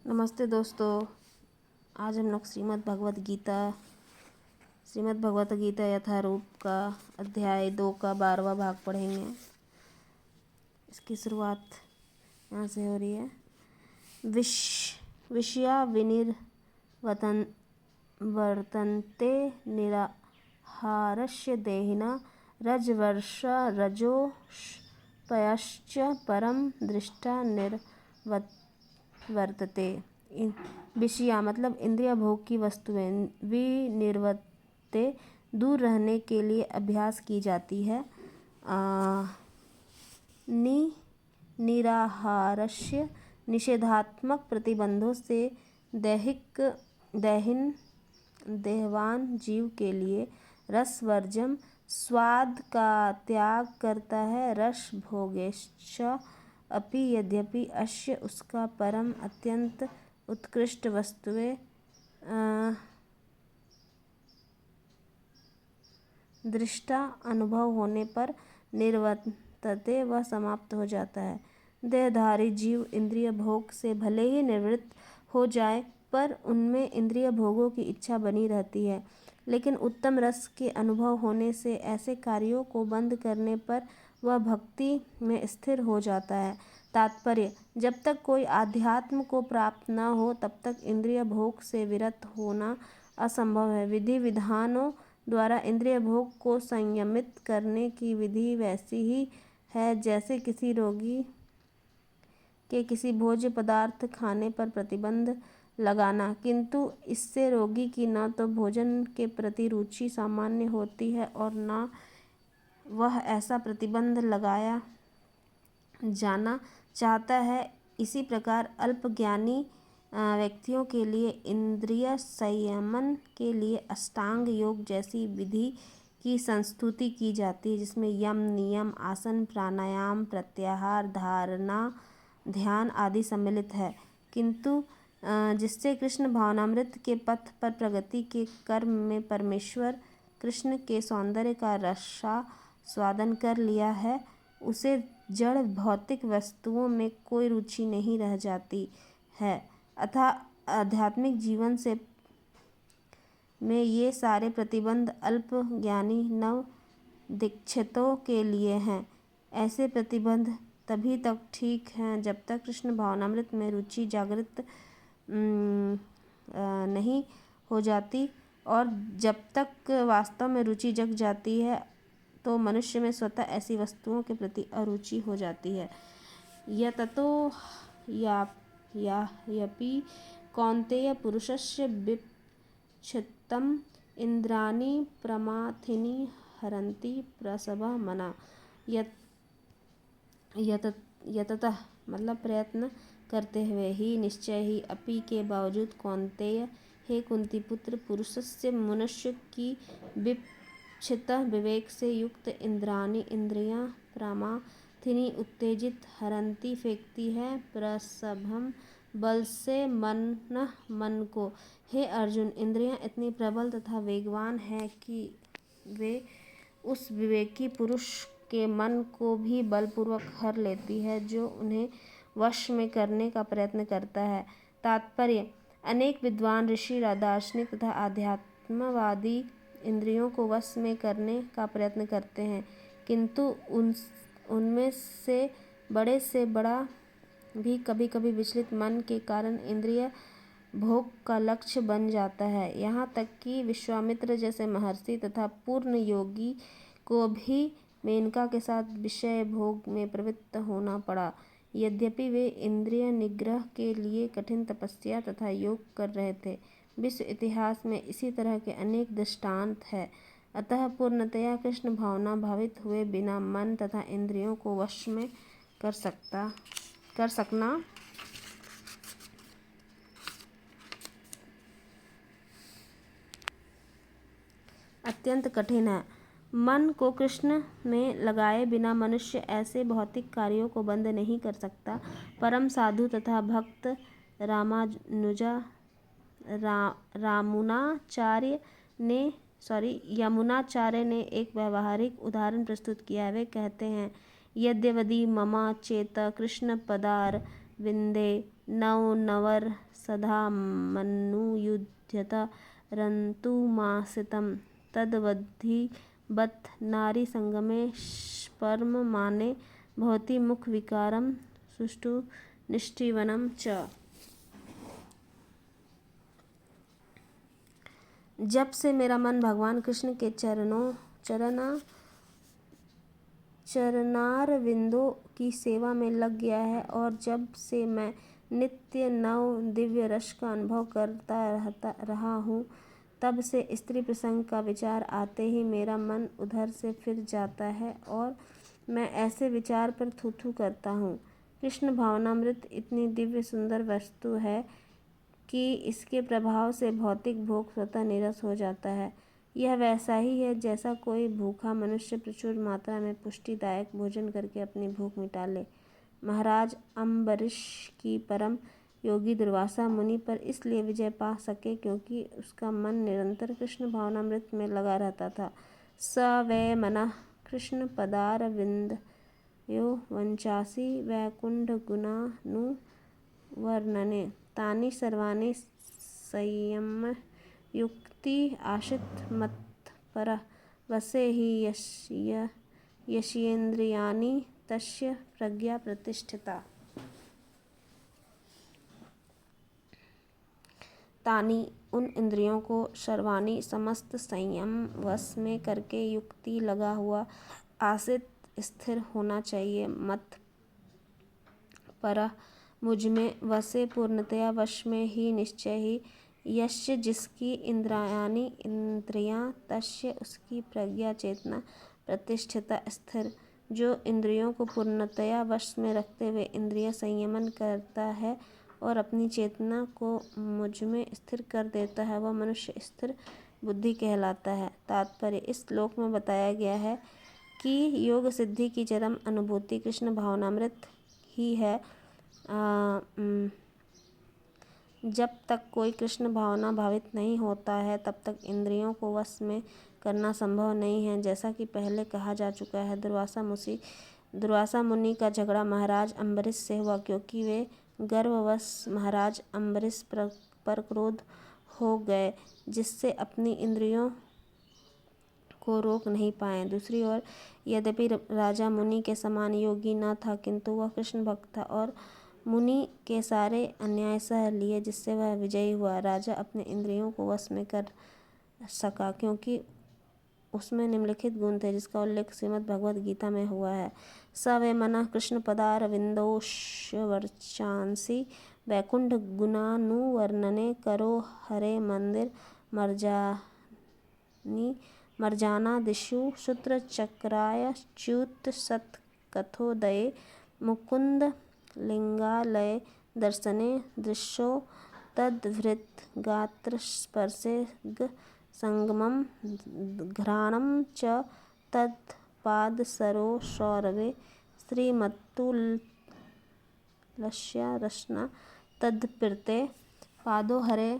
नमस्ते दोस्तों। आज हम लोग श्रीमद् भगवत गीता यथारूप का अध्याय 2 का 12वां भाग पढ़ेंगे। इसकी शुरुआत यहाँ से हो रही है। विषया विनिर्वतन वर्तन्ते निराहारस्य देहिना रजवर्षा रजोपयश्च परम दृष्टा वर्तते। विषया मतलब इंद्रिय भोग की वस्तुएं विनिर्वते दूर रहने के लिए अभ्यास की जाती है। निराहारस्य निषेधात्मक प्रतिबंधों से देहवान जीव के लिए रसवर्जम स्वाद का त्याग करता है। रस भोगेश्च अपि यद्यपि अस्य उसका परम अत्यंत उत्कृष्ट वस्तुएं दृष्टा अनुभव होने पर निर्वर्तते वह समाप्त हो जाता है। देहधारी जीव इंद्रिय भोग से भले ही निवृत्त हो जाए पर उनमें इंद्रिय भोगों की इच्छा बनी रहती है। लेकिन उत्तम रस के अनुभव होने से ऐसे कार्यों को बंद करने पर वह भक्ति में स्थिर हो जाता है। तात्पर्य: जब तक कोई आध्यात्म को प्राप्त न हो तब तक इंद्रिय भोग से विरत होना असंभव है। विधि विधानों द्वारा इंद्रिय भोग को संयमित करने की विधि वैसी ही है जैसे किसी रोगी के किसी भोज्य पदार्थ खाने पर प्रतिबंध लगाना, किंतु इससे रोगी की न तो भोजन के प्रति रुचि सामान्य होती है और न वह ऐसा प्रतिबंध लगाया जाना चाहता है। इसी प्रकार अल्पज्ञानी व्यक्तियों के लिए इंद्रिय संयमन के लिए अष्टांग योग जैसी विधि की संस्तुति की जाती है, जिसमें यम, नियम, आसन, प्राणायाम, प्रत्याहार, धारणा, ध्यान आदि सम्मिलित है, किंतु जिससे कृष्ण भावनामृत के पथ पर प्रगति के कर्म में परमेश्वर कृष्ण के सौंदर्य का रसास्वादन कर लिया है, उसे जड़ भौतिक वस्तुओं में कोई रुचि नहीं रह जाती है। अतः आध्यात्मिक जीवन से में ये सारे प्रतिबंध अल्प ज्ञानी नव दीक्षितों के लिए हैं। ऐसे प्रतिबंध तभी तक ठीक हैं जब तक कृष्ण भावनामृत में रुचि जागृत नहीं हो जाती, और जब तक वास्तव में रुचि जग जाती है तो मनुष्य में स्वतः ऐसी वस्तुओं के प्रति अरुचि हो जाती है। यततो यापि कौन्तेय पुरुषस्य विक्षिप्तम् इंद्रियाणि प्रमाथिनि हरन्ति प्रसभः मना। यततः मतलब प्रयत्न करते हुए ही, निश्चय ही, अपि के बावजूद, कौन्तेय हे कुंती पुत्र, पुरुषस्य मनुष्य की विक्षिप्त विवेक से युक्त इंद्रियाणि इंद्रियां प्रमाथिनि उत्तेजित, हरन्ति फेंकती है, प्रसभम बल से मन को। हे अर्जुन, इंद्रियां इतनी प्रबल तथा वेगवान है कि वे उस विवेकी पुरुष के मन को भी बलपूर्वक हर लेती है जो उन्हें वश में करने का प्रयत्न करता है। तात्पर्य: अनेक विद्वान ऋषि, दार्शनिक तथा आध्यात्मवादी इंद्रियों को वश में करने का प्रयत्न करते हैं, किंतु उनमें से बड़ा भी कभी कभी विचलित मन के कारण इंद्रिय भोग का लक्ष्य बन जाता है। यहाँ तक कि विश्वामित्र जैसे महर्षि तथा पूर्ण योगी को भी मेनका के साथ विषय भोग में प्रवृत्त होना पड़ा, यद्यपि वे इंद्रिय निग्रह के लिए कठिन तपस्या तथा योग कर रहे थे। विश्व इतिहास में इसी तरह के अनेक दृष्टांत हैं। अतः पूर्णतया कृष्ण भावना भावित हुए बिना मन तथा इंद्रियों को वश में कर सकना अत्यंत कठिन है। मन को कृष्ण में लगाए बिना मनुष्य ऐसे भौतिक कार्यों को बंद नहीं कर सकता। परम साधु तथा भक्त यमुनाचार्य ने एक व्यावहारिक उदाहरण प्रस्तुत किया है। वे कहते हैं, यद्यवदि मम चेत कृष्ण पदार विन्दे नव नवर सदा मनुयुध्यत रन्तुमासितं तद्वद्धिवत् नारी संगमे स्पर्म माने भवति मुख विकारम सुष्ठु निष्ठीवनं च। जब से मेरा मन भगवान कृष्ण के चरणारविंदों की सेवा में लग गया है और जब से मैं नित्य नव दिव्य रस का अनुभव करता रहा हूँ, तब से स्त्री प्रसंग का विचार आते ही मेरा मन उधर से फिर जाता है और मैं ऐसे विचार पर थू करता हूँ। कृष्ण भावनामृत इतनी दिव्य सुंदर वस्तु है कि इसके प्रभाव से भौतिक भोग स्वतः निरस हो जाता है। यह वैसा ही है जैसा कोई भूखा मनुष्य प्रचुर मात्रा में पुष्टिदायक भोजन करके अपनी भूख मिटा ले। महाराज अम्बरीश की परम योगी दुर्वासा मुनि पर इसलिए विजय पा सके क्योंकि उसका मन निरंतर कृष्ण भावनामृत में लगा रहता था। स वै मनः कृष्ण पदारविन्दयो वंचासी वैकुंठ गुणानुवर्णने तानि सर्वाणि संयम युक्ति आशित मत्परः वसे हि यस्येन्द्रियाणि तस्य प्रज्ञा प्रतिष्ठिता। तानि उन इंद्रियों को सर्वाणि समस्त संयम वश में करके युक्ति लगा हुआ आसित स्थिर होना चाहिए। मत परः मुझमें वसे पूर्णतया वश में ही निश्चय ही यस्य जिसकी इंद्रियां तस्य उसकी प्रज्ञा चेतना प्रतिष्ठिता स्थिर। जो इंद्रियों को पूर्णतया वश में रखते हुए इंद्रिय संयमन करता है और अपनी चेतना को मुझमें स्थिर कर देता है वह मनुष्य स्थिर बुद्धि कहलाता है। तात्पर्य इस श्लोक में बताया गया है कि योग सिद्धि की चरम अनुभूति कृष्ण भावनामृत ही है। जब तक कोई कृष्ण भावना भावित नहीं होता है तब तक इंद्रियों को वश में करना संभव नहीं है। जैसा कि पहले कहा जा चुका है, दुर्वासा मुनि का झगड़ा महाराज अम्बरीश से हुआ क्योंकि वे गर्ववश महाराज अम्बरीश पर क्रोध हो गए, जिससे अपनी इंद्रियों को रोक नहीं पाए। दूसरी ओर यद्यपि राजा मुनि के समान योगी न था, किंतु वह कृष्ण भक्त था और मुनि के सारे अन्याय सह लिए, जिससे वह विजयी हुआ। राजा अपने इंद्रियों को वश में कर सका क्योंकि उसमें निम्नलिखित गुण थे, जिसका उल्लेख श्रीमद् भगवद गीता में हुआ है। स वै मनः कृष्ण पदारविन्दोश्वर्चांसि वैकुंठ गुणानुवर्णने करो हरे मंदिर मर्जानादिषु सूत्रचक्राय च्युत सत्कथोदये मुकुंद लिंगालय दर्शने दृश्यो तद्भृत गात्रस्पर्शे संगमं घ्राणं च तत्पादसरोसौरभे श्रीमत्तुलस्य रसना तत्प्रीते पादोहरे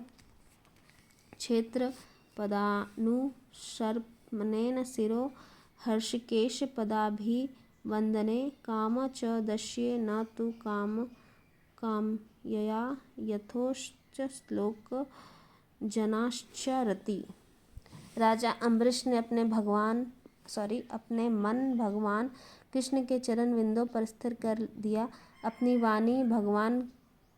क्षेत्र पदानुसर्पणेन शिरो हर्षिकेश पदाभिवन्दने काम च दस्ये न तु कामयया यथोच्च श्लोक जनाश्चरति। राजा अम्बरीश ने अपने मन भगवान कृष्ण के चरण विंदों पर स्थिर कर दिया, अपनी वाणी भगवान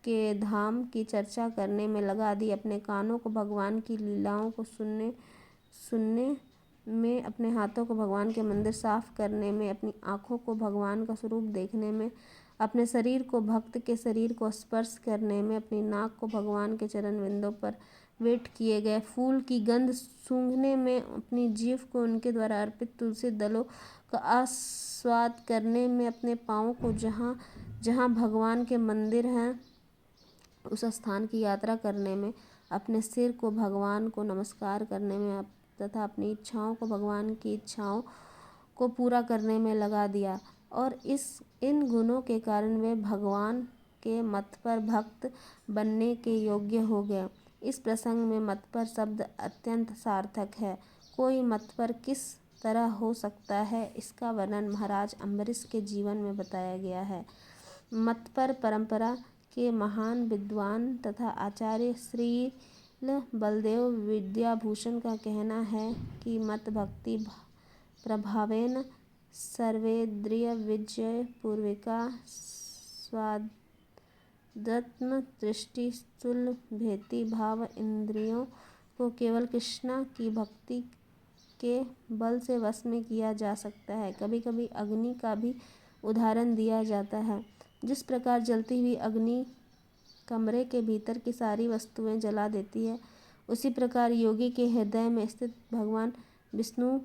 के धाम की चर्चा करने में लगा दी, अपने कानों को भगवान की लीलाओं को सुनने में, अपने हाथों को भगवान के मंदिर साफ करने में, अपनी आँखों को भगवान का स्वरूप देखने में, अपने शरीर को भक्त के शरीर को स्पर्श करने में, अपनी नाक को भगवान के चरण विंदों पर वेट किए गए फूल की गंध सूंघने में, अपनी जीभ को उनके द्वारा अर्पित तुलसी दलों का आस्वाद करने में, अपने पाँवों को जहाँ जहाँ भगवान के मंदिर हैं उस स्थान की यात्रा करने में, अपने सिर को भगवान को नमस्कार करने में तथा अपनी इच्छाओं को भगवान की इच्छाओं को पूरा करने में लगा दिया। और इन गुणों के कारण वे भगवान के मतपर भक्त बनने के योग्य हो गए। इस प्रसंग में मतपर शब्द अत्यंत सार्थक है। कोई मतपर किस तरह हो सकता है, इसका वर्णन महाराज अम्बरीश के जीवन में बताया गया है। मत पर परंपरा के महान विद्वान तथा आचार्य श्री बलदेव विद्याभूषण का कहना है कि मत भक्ति प्रभावेन सर्वेन्द्रिय विजय पूर्विका स्वादात्म दृष्टि स्थूल भेति भाव इंद्रियों को केवल कृष्णा की भक्ति के बल से वश में किया जा सकता है। कभी कभी अग्नि का भी उदाहरण दिया जाता है। जिस प्रकार जलती हुई अग्नि कमरे के भीतर की सारी वस्तुएं जला देती है, उसी प्रकार योगी के हृदय में स्थित भगवान विष्णु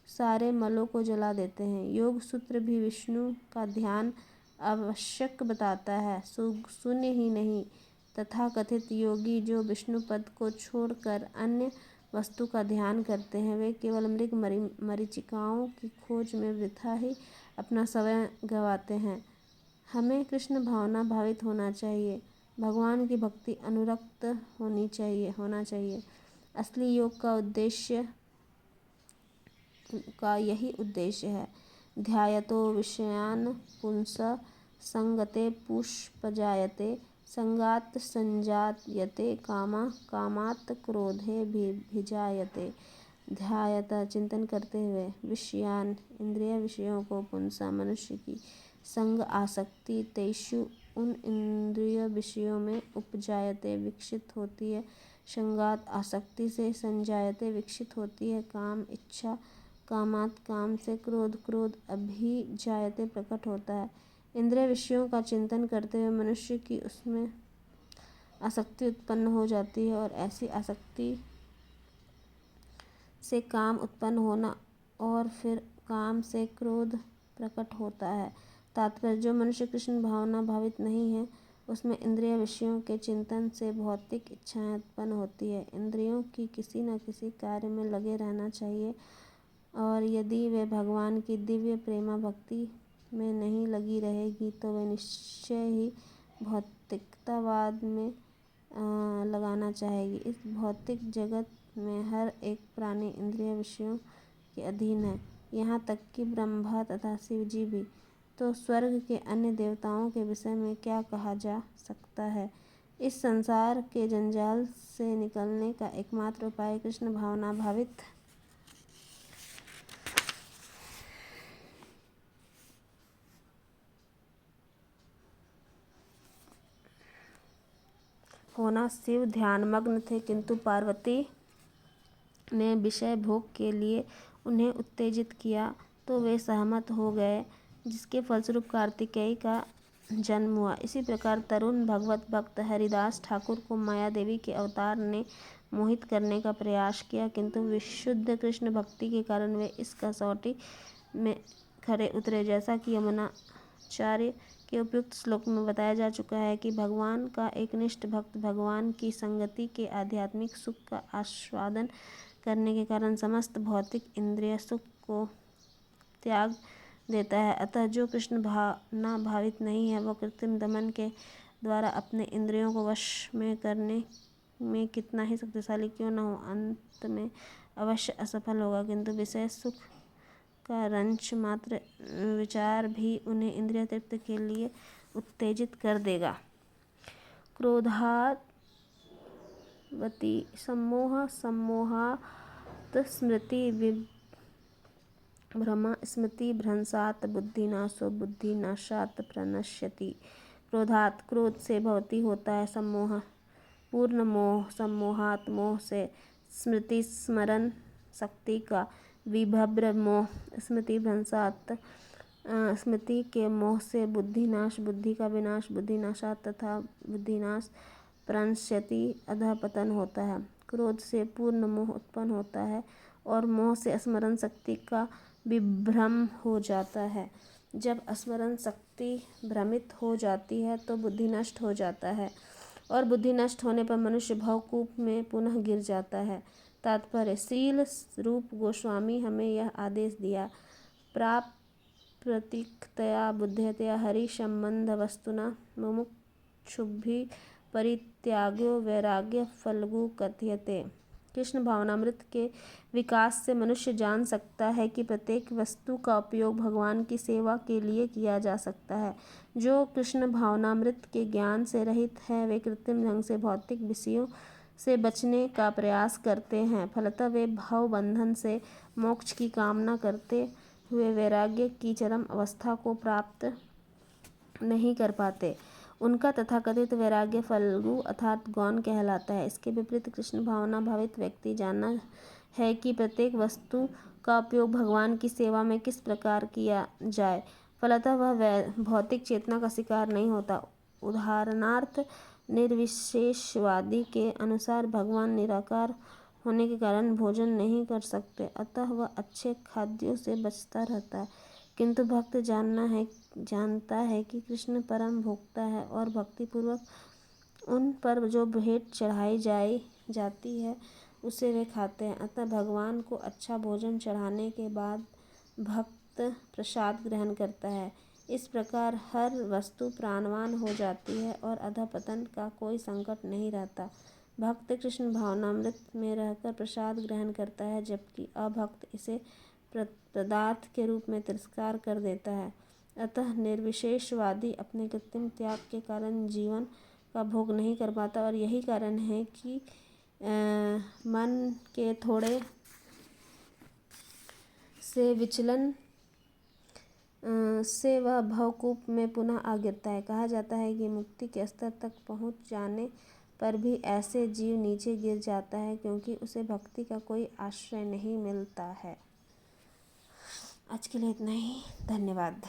सारे मलों को जला देते हैं। योग सूत्र भी विष्णु का ध्यान आवश्यक बताता है, शून्य ही नहीं। तथाकथित योगी जो विष्णु पद को छोड़कर अन्य वस्तु का ध्यान करते हैं, वे केवल मृग मरीचिकाओं की खोज में वृथा ही अपना समय गंवाते हैं। हमें कृष्ण भावना भावित होना चाहिए, भगवान की भक्ति अनुरक्त होना चाहिए। असली योग का यही उद्देश्य है। ध्यायतो विषयान पुंसः संगते पुष्पजायते संगात् संजायते कामः कामात् क्रोधे भिजायते। ध्यायत चिंतन करते हुए, विषयान इंद्रिय विषयों को, पुंसः मनुष्य की, संग आसक्ति तेषु उन इंद्रिय विषयों में, उपजायते विकसित होती है, संगात आसक्ति से, संजायते विकसित होती है, काम इच्छा, कामात काम से, क्रोध अभिजायते प्रकट होता है। इंद्रिय विषयों का चिंतन करते हुए मनुष्य की उसमें आसक्ति उत्पन्न हो जाती है और ऐसी आसक्ति से काम उत्पन्न होना और फिर काम से क्रोध प्रकट होता है। तात्पर्य, जो मनुष्य कृष्ण भावना भावित नहीं है, उसमें इंद्रिय विषयों के चिंतन से भौतिक इच्छाएं उत्पन्न होती है। इंद्रियों की किसी न किसी कार्य में लगे रहना चाहिए, और यदि वे भगवान की दिव्य प्रेमा भक्ति में नहीं लगी रहेगी तो वे निश्चय ही भौतिकतावाद में लगाना चाहेगी। इस भौतिक जगत में हर एक प्राणी इंद्रिय विषयों के अधीन है, यहाँ तक कि ब्रह्मा तथा शिव जी भी। तो स्वर्ग के अन्य देवताओं के विषय में क्या कहा जा सकता है। इस संसार के जंजाल से निकलने का एकमात्र उपाय कृष्ण भावना भावित होना। शिव ध्यानमग्न थे, किंतु पार्वती ने विषय भोग के लिए उन्हें उत्तेजित किया तो वे सहमत हो गए, जिसके फलस्वरूप कार्तिकेय का जन्म हुआ। इसी प्रकार तरुण भगवत भक्त हरिदास ठाकुर को माया देवी के अवतार ने मोहित करने का प्रयास किया, किंतु विशुद्ध कृष्ण भक्ति के कारण वे इस कसौटी में खरे उतरे। जैसा कि यमुनाचार्य के उपयुक्त श्लोक में बताया जा चुका है कि भगवान का एक निष्ठ भक्त भगवान की संगति के आध्यात्मिक सुख का आस्वादन करने के कारण समस्त भौतिक इंद्रिय सुख को त्याग देता है। अतः जो कृष्ण भावना भावित नहीं है, वह कृत्रिम दमन के द्वारा अपने इंद्रियों को वश में करने में कितना ही शक्तिशाली क्यों न हो, अंत में अवश्य असफल होगा। किंतु विषय सुख का रंच मात्र विचार भी उन्हें इंद्रिय तृप्ति के लिए उत्तेजित कर देगा। क्रोधावती सम्मोहात् स्मृति विभ्रमा स्मृति भ्रंशात् बुद्धिनाशो बुद्धिनाशात् प्रणश्यति। क्रोधात् क्रोध से भवती होता है सम्मोह पूर्ण मोह, सम्मोहात् मोह से, स्मृति स्मरण शक्ति का, विभ्र मोह, स्मृति भ्रंशात् स्मृति के मोह से, बुद्धिनाश बुद्धि का विनाश, बुद्धिनाशात् तथा बुद्धिनाश, प्रणश्यति अधःपतन होता है। क्रोध से पूर्ण मोह उत्पन्न होता है और मोह से स्मरण शक्ति का विभ्रम हो जाता है। जब स्मरण शक्ति भ्रमित हो जाती है तो बुद्धि नष्ट हो जाता है, और बुद्धि नष्ट होने पर मनुष्य भवकूप में पुनः गिर जाता है। तात्पर्य, श्रील रूप गोस्वामी हमें यह आदेश दिया, प्राप्रतिकतया बुद्धतया हरि संबंध वस्तुना मुमुक्षुभिः परित्यागो वैराग्य फल्गु कथ्यते। कृष्ण भावनामृत के विकास से मनुष्य जान सकता है कि प्रत्येक वस्तु का उपयोग भगवान की सेवा के लिए किया जा सकता है। जो कृष्ण भावनामृत के ज्ञान से रहित है वे कृत्रिम ढंग से भौतिक विषयों से बचने का प्रयास करते हैं। फलतः वे भव बंधन से मोक्ष की कामना करते हुए वैराग्य की चरम अवस्था को प्राप्त नहीं कर पाते। उनका तथाकथित वैराग्य फल्गु अर्थात गौण कहलाता है। इसके विपरीत कृष्ण भावना भावित व्यक्ति जानना है कि प्रत्येक वस्तु का उपयोग भगवान की सेवा में किस प्रकार किया जाए। फलतः वह भौतिक चेतना का शिकार नहीं होता। उदाहरणार्थ निर्विशेषवादी के अनुसार भगवान निराकार होने के कारण भोजन नहीं कर सकते, अतः वह अच्छे खाद्यों से बचता रहता है। किंतु भक्त जानता है कि कृष्ण परम भोक्ता है और भक्तिपूर्वक उन पर जो भेंट चढ़ाई जाती है उसे वे खाते हैं। अतः भगवान को अच्छा भोजन चढ़ाने के बाद भक्त प्रसाद ग्रहण करता है। इस प्रकार हर वस्तु प्राणवान हो जाती है और अधःपतन का कोई संकट नहीं रहता। भक्त कृष्ण भावनामृत में रहकर प्रसाद ग्रहण करता है, जबकि अभक्त इसे पदार्थ के रूप में तिरस्कार कर देता है। अतः निर्विशेषवादी अपने कृत्रिम त्याग के कारण जीवन का भोग नहीं कर पाता और यही कारण है कि मन के थोड़े से विचलन से वह भवकूप में पुनः आ गिरता है। कहा जाता है कि मुक्ति के स्तर तक पहुँच जाने पर भी ऐसे जीव नीचे गिर जाता है क्योंकि उसे भक्ति का कोई आश्रय नहीं मिलता है। आज के लिए इतना ही। धन्यवाद।